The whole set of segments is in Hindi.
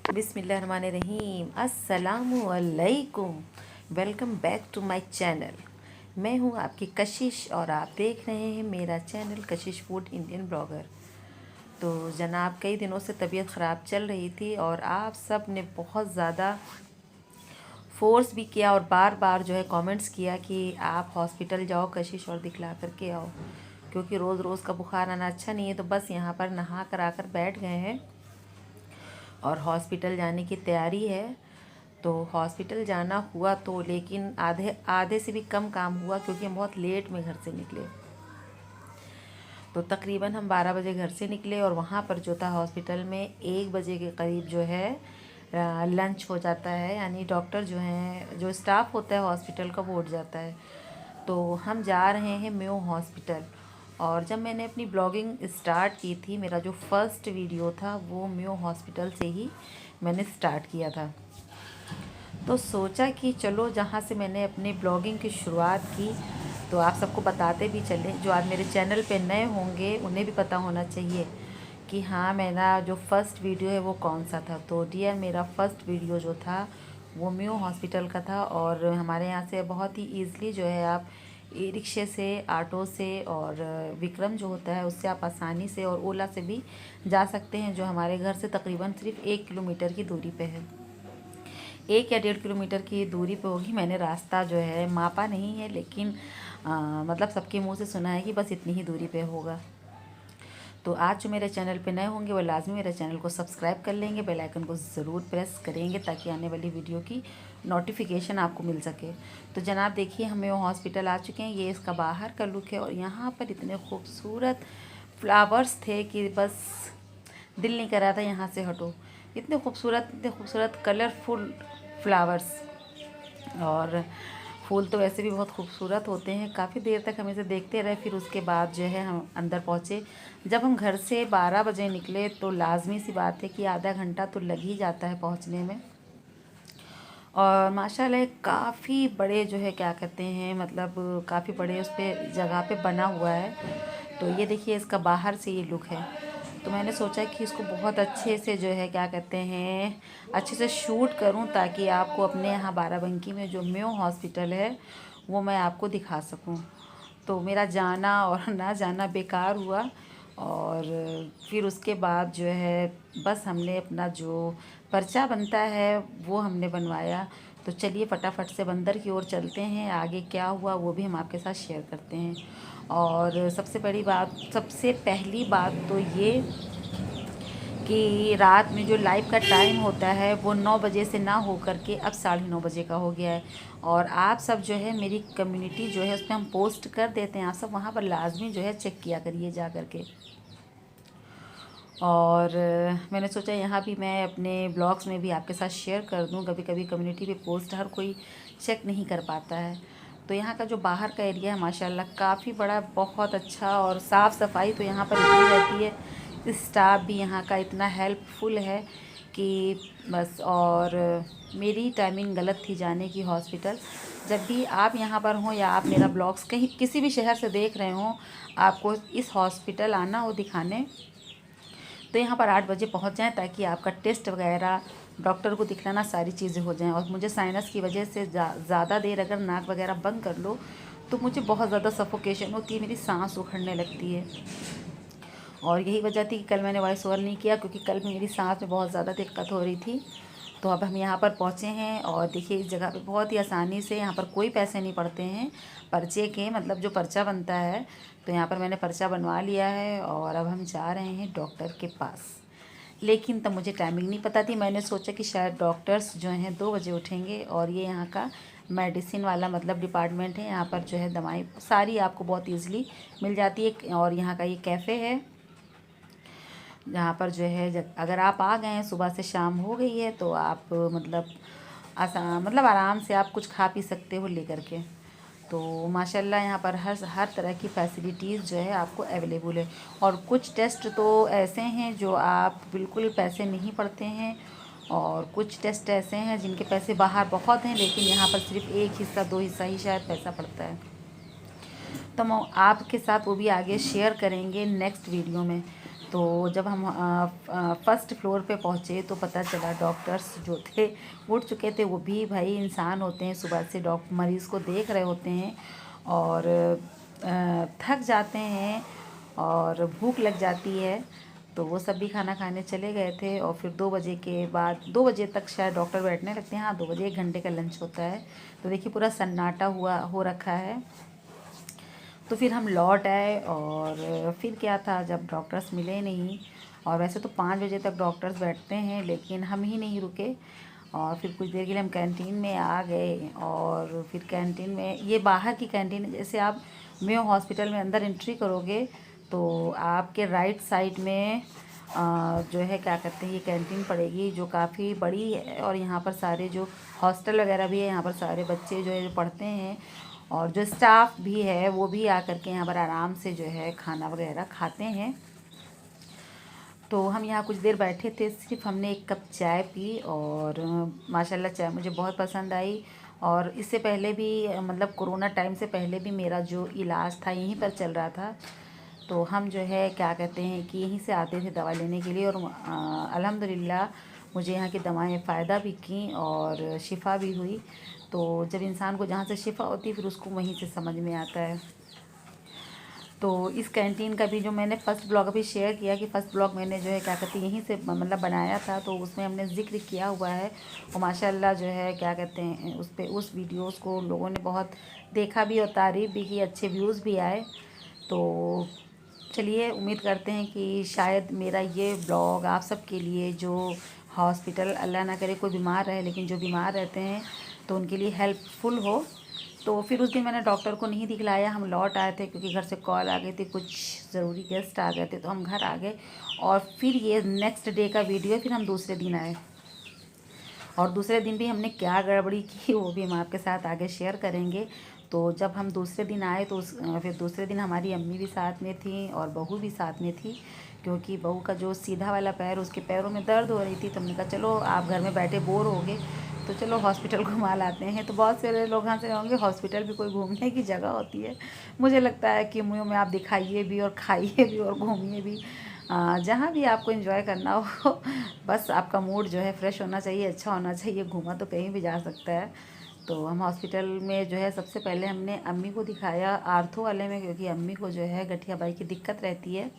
बिस्मिल्लाहिर्रहमानिर्रहीम। अस्सलामुअलैकुम। Welcome back to my channel. मैं हूं आपकी कशिश और आप देख रहे हैं मेरा चैनल कशिश फूड इंडियन ब्लॉगर। तो जनाब, कई दिनों से तबीयत ख़राब चल रही थी और आप सब ने बहुत ज़्यादा फोर्स भी किया और बार बार जो है कमेंट्स किया कि आप हॉस्पिटल जाओ कशिश और दिखला करके आओ, क्योंकि रोज़ रोज़ का बुखार आना अच्छा नहीं है। तो बस यहाँ पर नहा कर आकर बैठ गए हैं और हॉस्पिटल जाने की तैयारी है। तो हॉस्पिटल जाना हुआ तो, लेकिन आधे आधे से भी कम काम हुआ क्योंकि हम बहुत लेट में घर से निकले। तो तकरीबन हम 12 बजे घर से निकले और वहाँ पर जो था हॉस्पिटल में 1 बजे के करीब जो है लंच हो जाता है, यानी डॉक्टर जो हैं, जो स्टाफ होता है हॉस्पिटल का, वो उठ जाता है। तो हम जा रहे हैं मेयो हॉस्पिटल। और जब मैंने अपनी ब्लॉगिंग स्टार्ट की थी, मेरा जो फर्स्ट वीडियो था वो मेयो हॉस्पिटल से ही मैंने स्टार्ट किया था। तो सोचा कि चलो, जहाँ से मैंने अपने ब्लॉगिंग की शुरुआत की तो आप सबको बताते भी चले। जो आज मेरे चैनल पे नए होंगे उन्हें भी पता होना चाहिए कि हाँ, मेरा जो फ़र्स्ट वीडियो है वो कौन सा था। तो डियर, मेरा फ़र्स्ट वीडियो जो था वो मेयो हॉस्पिटल का था। और हमारे यहाँ से बहुत ही ईज़िली जो है आप ई रिक्शे से, ऑटो से और विक्रम जो होता है उससे आप आसानी से, और ओला से भी जा सकते हैं, जो हमारे घर से तकरीबन सिर्फ 1 किलोमीटर की दूरी पे है। 1 या 1.5 किलोमीटर की दूरी पे होगी। मैंने रास्ता जो है मापा नहीं है, लेकिन मतलब सबके मुंह से सुना है कि बस इतनी ही दूरी पे होगा। तो आज जो मेरे चैनल पे नए होंगे वो लाजमी मेरे चैनल को सब्सक्राइब कर लेंगे, बेल आइकन को ज़रूर प्रेस करेंगे ताकि आने वाली वीडियो की नोटिफिकेशन आपको मिल सके। तो जनाब देखिए, हमें वो हॉस्पिटल आ चुके हैं। ये इसका बाहर का लुक है और यहाँ पर इतने खूबसूरत फ्लावर्स थे कि बस दिल नहीं कर रहा था यहाँ से हटो। इतने खूबसूरत कलरफुल फ्लावर्स, और फूल तो वैसे भी बहुत खूबसूरत होते हैं। काफ़ी देर तक हम इसे देखते रहे, फिर उसके बाद जो है हम अंदर पहुँचे। जब हम घर से 12 बजे निकले तो लाजमी सी बात है कि आधा घंटा तो लग ही जाता है पहुँचने में। और माशाल्लाह काफ़ी बड़े जो है, क्या कहते हैं, मतलब काफ़ी बड़े उस पर जगह पे बना हुआ है। तो ये देखिए, इसका बाहर से ये लुक है। तो मैंने सोचा कि इसको बहुत अच्छे से जो है, क्या कहते हैं, अच्छे से शूट करूं ताकि आपको अपने यहाँ बाराबंकी में जो मेयो हॉस्पिटल है वो मैं आपको दिखा सकूं। तो मेरा जाना और ना जाना बेकार हुआ। और फिर उसके बाद जो है बस हमने अपना जो पर्चा बनता है वो हमने बनवाया। तो चलिए फटाफट से बंदर की ओर चलते हैं, आगे क्या हुआ वो भी हम आपके साथ शेयर करते हैं। और सबसे पहली बात तो ये कि रात में जो लाइव का टाइम होता है वो 9 बजे से ना हो कर के अब 9:30 बजे का हो गया है। और आप सब जो है, मेरी कम्युनिटी जो है उस पर हम पोस्ट कर देते हैं, आप सब वहाँ पर लाजमी जो है चेक किया करिए जा कर के। और मैंने सोचा यहाँ भी मैं अपने ब्लॉग्स में भी आपके साथ शेयर कर दूँ। कभी कभी कम्युनिटी पे पोस्ट हर कोई चेक नहीं कर पाता है। तो यहाँ का जो बाहर का एरिया है माशाल्लाह काफ़ी बड़ा, बहुत अच्छा, और साफ़ सफाई तो यहाँ पर इतनी रहती है। स्टाफ भी यहाँ का इतना हेल्पफुल है कि बस। और मेरी टाइमिंग गलत थी जाने की हॉस्पिटल। जब भी आप यहाँ पर हों या आप मेरा ब्लॉग्स कहीं किसी भी शहर से देख रहे हों, आपको इस हॉस्पिटल आना हो दिखाने, तो यहाँ पर 8 बजे पहुँच जाएँ ताकि आपका टेस्ट वगैरह, डॉक्टर को दिखलाना, सारी चीज़ें हो जाएँ। और मुझे साइनस की वजह से ज़्यादा देर अगर नाक वगैरह बंद कर लो तो मुझे बहुत ज़्यादा सफोकेशन होती है, मेरी सांस उखड़ने लगती है। और यही वजह थी कि कल मैंने वॉइस ओवर नहीं किया, क्योंकि कल मेरी सांस में बहुत ज़्यादा दिक्कत हो रही थी। तो अब हम यहाँ पर पहुँचे हैं और देखिए इस जगह पे बहुत ही आसानी से, यहाँ पर कोई पैसे नहीं पड़ते हैं पर्चे के, मतलब जो पर्चा बनता है। तो यहाँ पर मैंने पर्चा बनवा लिया है और अब हम जा रहे हैं डॉक्टर के पास। लेकिन तब मुझे टाइमिंग नहीं पता थी। मैंने सोचा कि शायद डॉक्टर्स जो हैं 2 बजे उठेंगे, और ये यहाँ का मेडिसिन वाला मतलब डिपार्टमेंट है। यहाँ पर जो है दवाएँ सारी आपको बहुत ईज़िली मिल जाती है। और यहाँ का ये कैफ़े है जहाँ पर जो है, अगर आप आ गए हैं, सुबह से शाम हो गई है, तो आप मतलब आराम से आप कुछ खा पी सकते हो लेकर के। तो माशाल्लाह यहाँ पर हर तरह की फैसिलिटीज़ जो है आपको अवेलेबल है। और कुछ टेस्ट तो ऐसे हैं जो आप बिल्कुल पैसे नहीं पड़ते हैं, और कुछ टेस्ट ऐसे हैं जिनके पैसे बाहर बहुत हैं, लेकिन यहाँ पर सिर्फ 1 हिस्सा 2 हिस्सा ही शायद पैसा पड़ता है। तो हम आपके साथ वो भी आगे शेयर करेंगे नेक्स्ट वीडियो में। तो जब हम फर्स्ट फ्लोर पे पहुँचे तो पता चला डॉक्टर्स जो थे उठ चुके थे। वो भी भाई इंसान होते हैं, सुबह से मरीज़ को देख रहे होते हैं और थक जाते हैं और भूख लग जाती है। तो वो सब भी खाना खाने चले गए थे और फिर 2 बजे के बाद 2 बजे तक शायद डॉक्टर बैठने लगते हैं। हाँ, 2 बजे 1 घंटे का लंच होता है। तो देखिए पूरा सन्नाटा हो रखा है। तो फिर हम लौट आए और फिर क्या था, जब डॉक्टर्स मिले नहीं, और वैसे तो 5 बजे तक डॉक्टर्स बैठते हैं लेकिन हम ही नहीं रुके और फिर कुछ देर के लिए हम कैंटीन में आ गए। और फिर कैंटीन में, ये बाहर की कैंटीन, जैसे आप मेयो हॉस्पिटल में अंदर एंट्री करोगे तो आपके राइट साइड में जो है क्या कहते हैं, ये कैंटीन पड़ेगी जो काफ़ी बड़ी है। और यहाँ पर सारे जो हॉस्टल वगैरह भी है, यहाँ पर सारे बच्चे जो है जो पढ़ते हैं और जो स्टाफ भी है वो भी आकर के यहाँ पर आराम से जो है खाना वगैरह खाते हैं। तो हम यहाँ कुछ देर बैठे थे, सिर्फ हमने 1 कप चाय पी और माशाल्लाह चाय मुझे बहुत पसंद आई। और इससे पहले भी मतलब कोरोना टाइम से पहले भी मेरा जो इलाज था यहीं पर चल रहा था। तो हम जो है क्या कहते हैं कि यहीं से आते थे दवा लेने के लिए और अल्हम्दुलिल्लाह मुझे यहाँ की दवाएं फ़ायदा भी की और शिफ़ा भी हुई। तो जब इंसान को जहाँ से शिफ़ा होती है फिर उसको वहीं से समझ में आता है। तो इस कैंटीन का भी जो मैंने फ़र्स्ट ब्लॉग अभी शेयर किया कि फ़र्स्ट ब्लॉग मैंने जो है क्या कहते हैं यहीं से मतलब बनाया था, तो उसमें हमने ज़िक्र किया हुआ है। और माशाल्लाह जो है क्या कहते हैं उस पे उस वीडियोस को लोगों ने बहुत देखा भी और तारीफ़ भी की, अच्छे व्यूज़ भी आए। तो चलिए उम्मीद करते हैं कि शायद मेरा ये ब्लॉग आप सबके लिए, जो हॉस्पिटल, अल्लाह ना करे कोई बीमार रहे, लेकिन जो बीमार रहते हैं तो उनके लिए हेल्पफुल हो। तो फिर उस दिन मैंने डॉक्टर को नहीं दिखलाया, हम लौट आए थे क्योंकि घर से कॉल आ गई थी, कुछ ज़रूरी गेस्ट आ गए थे तो हम घर आ गए। और फिर ये नेक्स्ट डे का वीडियो, फिर हम दूसरे दिन आए और दूसरे दिन भी हमने क्या गड़बड़ी की वो भी हम आपके साथ आगे शेयर करेंगे। तो जब हम दूसरे दिन आए तो फिर दूसरे दिन हमारी अम्मी भी साथ में थी और बहू भी साथ में थी, क्योंकि बहू का जो सीधा वाला पैर, उसके पैरों में दर्द हो रही थी। तो हमने कहा चलो आप घर में बैठे बोर होगे तो चलो हॉस्पिटल घुमा लाते हैं। तो बहुत सारे लोग हंस रहे होंगे, हॉस्पिटल भी कोई घूमने की जगह होती है? मुझे लगता है कि मुँह में आप दिखाइए भी और खाइए भी और घूमिए भी, जहाँ भी आपको एंजॉय करना हो। बस आपका मूड जो है फ्रेश होना चाहिए, अच्छा होना चाहिए, घूमा तो कहीं भी जा सकता है। तो हम हॉस्पिटल में जो है सबसे पहले हमने अम्मी को दिखाया आर्थो वाले में, क्योंकि अम्मी को जो है गठिया की दिक्कत रहती है।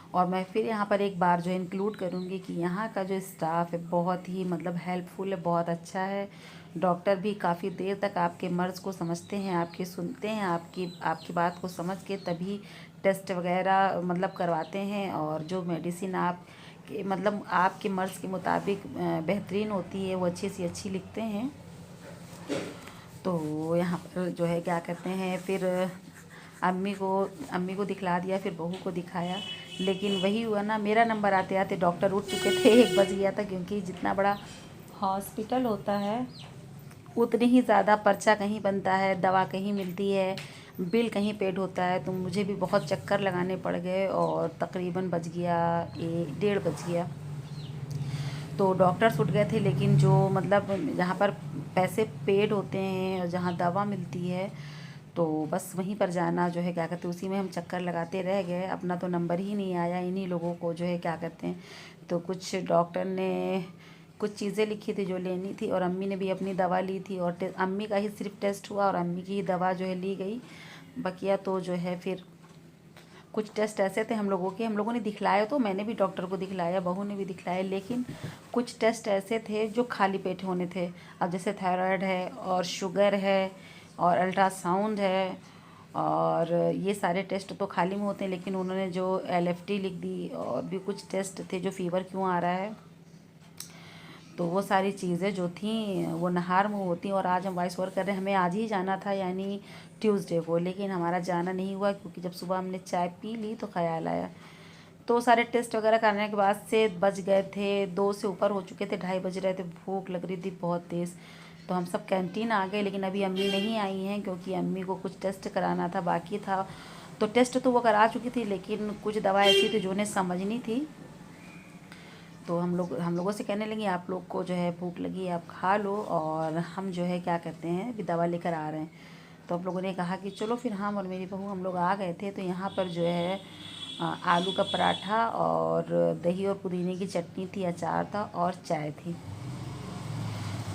और मैं फिर यहाँ पर एक बार जो इंक्लूड करूँगी कि यहाँ का जो स्टाफ़ है बहुत ही मतलब हेल्पफुल है, बहुत अच्छा है। डॉक्टर भी काफ़ी देर तक आपके मर्ज़ को समझते हैं, आपके सुनते हैं, आपकी बात को समझ के तभी टेस्ट वगैरह मतलब करवाते हैं। और जो मेडिसिन आप मतलब आपके मर्ज़ के मुताबिक बेहतरीन होती है वो अच्छी सी अच्छी लिखते हैं। तो यहाँ पर जो है क्या कहते हैं, फिर अम्मी को दिखला दिया, फिर बहू को दिखाया। लेकिन वही हुआ ना, मेरा नंबर आते आते डॉक्टर उठ चुके थे, 1 बज गया था। क्योंकि जितना बड़ा हॉस्पिटल होता है उतनी ही ज़्यादा पर्चा कहीं बनता है, दवा कहीं मिलती है, बिल कहीं पेड होता है। तो मुझे भी बहुत चक्कर लगाने पड़ गए और तकरीबन बज गया 1 डेढ़ बज गया। तो डॉक्टर्स उठ गए थे, लेकिन जो मतलब जहाँ पर पैसे पेड होते हैं और जहाँ दवा मिलती है तो बस वहीं पर जाना जो है क्या कहते हैं, उसी में हम चक्कर लगाते रह गए। अपना तो नंबर ही नहीं आया, इन्हीं लोगों को जो है क्या कहते हैं। तो कुछ डॉक्टर ने कुछ चीज़ें लिखी थी जो लेनी थी और अम्मी ने भी अपनी दवा ली थी और अम्मी का ही सिर्फ टेस्ट हुआ और अम्मी की ही दवा जो है ली गई। बकिया तो जो है फिर कुछ टेस्ट ऐसे थे हम लोगों ने दिखलाया, तो मैंने भी डॉक्टर को दिखलाया, बहू ने भी दिखलाया। लेकिन कुछ टेस्ट ऐसे थे जो खाली पेट होने थे। अब जैसे थायराइड है और शुगर है और अल्ट्रासाउंड है और ये सारे टेस्ट तो खाली में होते हैं। लेकिन उन्होंने जो LFT लिख दी और भी कुछ टेस्ट थे, जो फ़ीवर क्यों आ रहा है, तो वो सारी चीज़ें जो थी वो नहार मुँह होती। और आज हम वॉइस ओवर कर रहे हैं, हमें आज ही जाना था यानी ट्यूसडे को, लेकिन हमारा जाना नहीं हुआ क्योंकि जब सुबह हमने चाय पी ली तो ख़याल आया। तो सारे टेस्ट वगैरह करने के बाद से बज गए थे 2 से ऊपर हो चुके थे, 2:30 बज रहे थे, भूख लग रही थी बहुत तेज़। तो हम सब कैंटीन आ गए, लेकिन अभी अम्मी नहीं आई हैं क्योंकि अम्मी को कुछ टेस्ट कराना था, बाकी था। तो टेस्ट तो वो करा चुकी थी, लेकिन कुछ दवा ऐसी थी जो उन्हें समझनी थी। तो हम लोगों से कहने लगी आप लोग को जो है भूख लगी है, आप खा लो और हम जो है क्या कहते हैं अभी दवा लेकर आ रहे हैं। तो आप लोगों ने कहा कि चलो फिर हम और मेरी बहू हम लोग आ गए थे। तो यहाँ पर जो है आलू का पराठा और दही और पुदीने की चटनी थी, अचार था और चाय थी।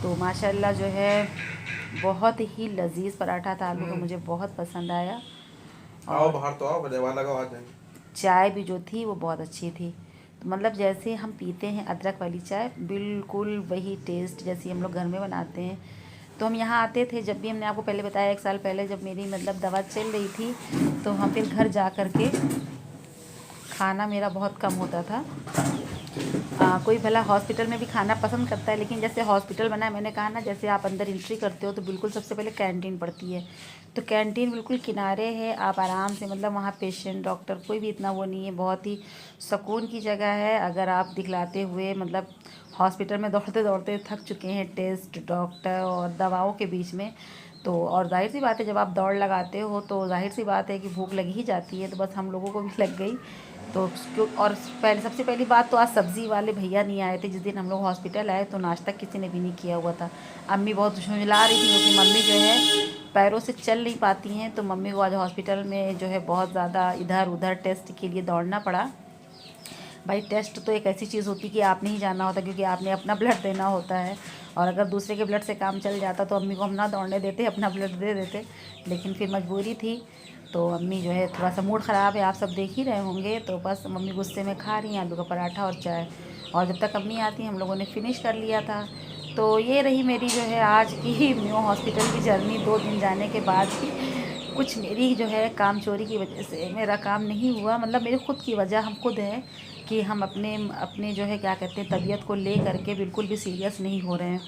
तो माशाल्लाह जो है बहुत ही लजीज पराठा था आलू का, मुझे बहुत पसंद आया। आओ और बाहर तो आओ, दरवाजा लगाओ, आ जाएंगे। चाय भी जो थी वो बहुत अच्छी थी। तो मतलब जैसे हम पीते हैं अदरक वाली चाय, बिल्कुल वही टेस्ट जैसे हम लोग घर में बनाते हैं। तो हम यहाँ आते थे जब भी, हमने आपको पहले बताया 1 साल पहले जब मेरी मतलब दवा चल रही थी, तो हम फिर घर जा कर के खाना मेरा बहुत कम होता था। कोई भला हॉस्पिटल में भी खाना पसंद करता है, लेकिन जैसे हॉस्पिटल बना है, मैंने कहा ना, जैसे आप अंदर एंट्री करते हो तो बिल्कुल सबसे पहले कैंटीन पड़ती है। तो कैंटीन बिल्कुल किनारे है, आप आराम से मतलब वहाँ पेशेंट डॉक्टर कोई भी इतना वो नहीं है, बहुत ही सुकून की जगह है। अगर आप दिखलाते हुए मतलब हॉस्पिटल में दौड़ते दौड़ते थक चुके हैं टेस्ट डॉक्टर और दवाओं के बीच में, तो और जाहिर सी बात है जब आप दौड़ लगाते हो तो जाहिर सी बात है कि भूख लग ही जाती है। तो बस हम लोगों को भी लग गई। तो क्यों, और पहले सबसे पहली बात तो आज सब्ज़ी वाले भैया नहीं आए थे। जिस दिन हम लोग हॉस्पिटल आए तो नाश्ता किसी ने भी नहीं किया हुआ था। अम्मी बहुत झुंझला रही थी क्योंकि मम्मी जो है पैरों से चल नहीं पाती हैं, तो मम्मी को आज हॉस्पिटल में जो है बहुत ज़्यादा इधर उधर टेस्ट के लिए दौड़ना पड़ा। भाई टेस्ट तो एक ऐसी चीज़ होती है कि आपने ही जाना होता है, क्योंकि आपने अपना ब्लड देना होता है। और अगर दूसरे के ब्लड से काम चल जाता तो अम्मी को हम ना दौड़ने देते, अपना ब्लड दे देते। लेकिन फिर मजबूरी थी, तो अम्मी जो है थोड़ा सा मूड ख़राब है, आप सब देख ही रहे होंगे। तो बस मम्मी गुस्से में खा रही हैं आलू का पराठा और चाय। और जब तक अम्मी आती हम लोगों ने फ़िनिश कर लिया था। तो ये रही मेरी जो है आज की न्यू हॉस्पिटल की जर्नी। 2 दिन जाने के बाद भी कुछ मेरी जो है काम चोरी की वजह से मेरा काम नहीं हुआ, मतलब मेरी ख़ुद की वजह हम खुद हैं कि हम अपने अपने जो है क्या कहते हैं तबीयत को ले करके बिल्कुल भी सीरियस नहीं हो रहे हैं।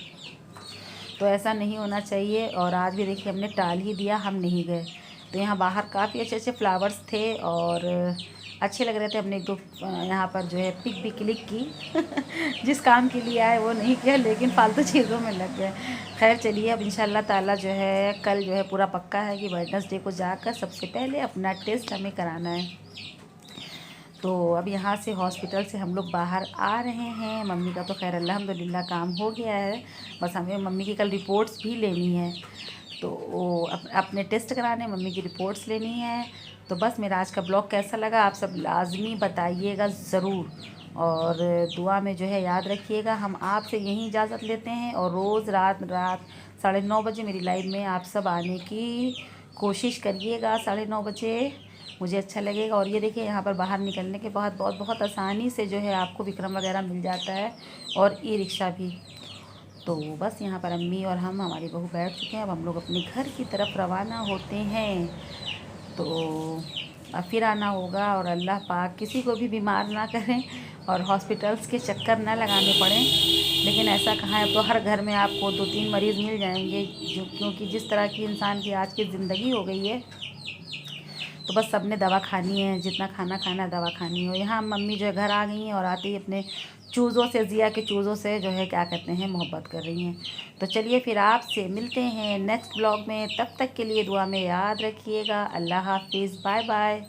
तो ऐसा नहीं होना चाहिए। और आज भी देखिए हमने टाल ही दिया, हम नहीं गए। तो यहाँ बाहर काफ़ी अच्छे अच्छे फ्लावर्स थे और अच्छे लग रहे थे। हमने 1-2 यहाँ पर जो है पिक भी क्लिक की जिस काम के लिए आए वो नहीं किया, लेकिन फालतू चीज़ों में लग गए। खैर चलिए, अब इंशाल्लाह ताला जो है कल जो है पूरा पक्का है कि वेडनेसडे को जाकर सबसे पहले अपना टेस्ट हमें कराना है। तो अब यहाँ से हॉस्पिटल से हम लोग बाहर आ रहे हैं। मम्मी का तो खैर अल्हम्दुलिल्लाह काम हो गया है, बस हमें मम्मी की कल रिपोर्ट्स भी लेनी है। तो वो अपने टेस्ट कराने, मम्मी की रिपोर्ट्स लेनी है। तो बस मेरा आज का ब्लॉग कैसा लगा आप सब लाजमी बताइएगा ज़रूर, और दुआ में जो है याद रखिएगा। हम आपसे यहीं इजाज़त लेते हैं और रोज़ रात 9:30 बजे मेरी लाइव में आप सब आने की कोशिश करिएगा। 9:30 बजे मुझे अच्छा लगेगा। और ये देखिए यहाँ पर बाहर निकलने के बाद बहुत बहुत आसानी से जो है आपको विक्रम वगैरह मिल जाता है और ई रिक्शा भी। तो बस यहाँ पर अम्मी और हम, हमारी बहू बैठ चुके हैं। अब हम लोग अपने घर की तरफ रवाना होते हैं। तो अब फिर आना होगा, और अल्लाह पाक किसी को भी बीमार ना करें और हॉस्पिटल्स के चक्कर ना लगाने पड़ें। लेकिन ऐसा कहाँ है, तो हर घर में आपको 2-3 मरीज़ मिल जाएंगे, क्योंकि जिस तरह की इंसान की आज की ज़िंदगी हो गई है, तो बस सब ने दवा खानी है। जितना खाना खाना है दवा खानी हो। यहाँ मम्मी जो है घर आ गई हैं और आते ही अपने चूज़ों से, ज़िया के चूज़ों से जो है क्या कहते हैं मोहब्बत कर रही हैं। तो चलिए फिर आपसे मिलते हैं नेक्स्ट ब्लॉग में। तब तक के लिए दुआ में याद रखिएगा। अल्लाह हाफिज़, बाय बाय।